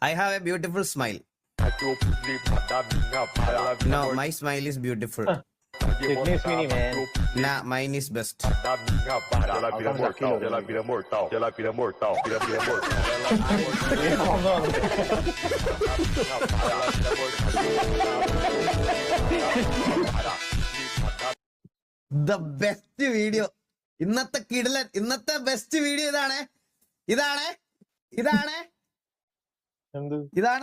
I have a beautiful smile. No, my smile is beautiful. Sydney Sweeney, man. Nah, mine is best. The best video. ഇന്നത്തെ കിടലൻ, ഇന്നത്തെ best video ഇതാണ്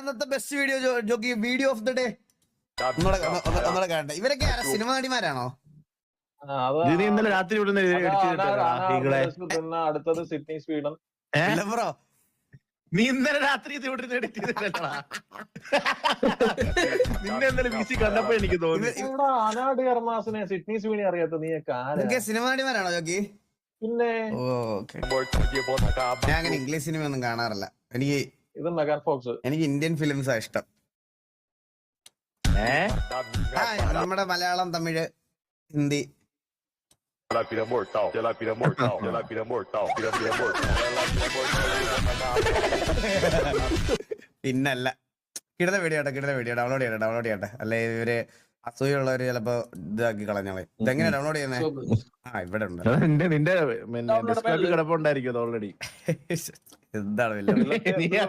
ഇന്നത്തെ best video. Jockey video of the day. ഒന്നുകൂടെ കാണട്ടെ. ഇവരൊക്കെ ആരാ? Cinema നടിമാരാണോ? ഇന്നലെ രാത്രി അടുത്തത് സിഡ്നി സ്വീഡൻ. ബ്രോ, നീ ഇന്നലെ രാത്രി ഇത് ഇവിടെ എഡിറ്റ് ചെയ്തിട്ടല്ലടാ. നിന്നെ ഇന്നലെ വീസി കണ്ടപ്പോ എനിക്ക് തോന്നി അനാട് കർമാസിനെ സിഡ്നി സ്വീനി അറിയാത്ത നീയൊക്കെ സിനിമ നടിമാരാണോ ജോക്കി? പിന്നെ ഞാൻ അങ്ങനെ ഇംഗ്ലീഷ് സിനിമ ഒന്നും കാണാറില്ല. ഇത് മെഗാൻ ഫോക്സ്. എനിക്ക് ഇന്ത്യൻ ഫിലിംസാ ഇഷ്ടം. നമ്മുടെ മലയാളം, തമിഴ്, ഹിന്ദി. പിന്നല്ല, കിടന്ന വീഡിയോ ഡൗൺലോഡ് ചെയ്യട്ടെ. അല്ലെ ഇവര് അസൂയുള്ളവര് ചിലപ്പോ ഇതാക്കി കളഞ്ഞോളെ. ഇതെങ്ങനെയാ ഡൗൺലോഡ് ചെയ്യുന്നത്? ഇവിടെ ഉണ്ട്. നിന്റെ കിടപ്പുണ്ടായിരിക്കും ഓൾറെഡി. എന്താണ് വലിയ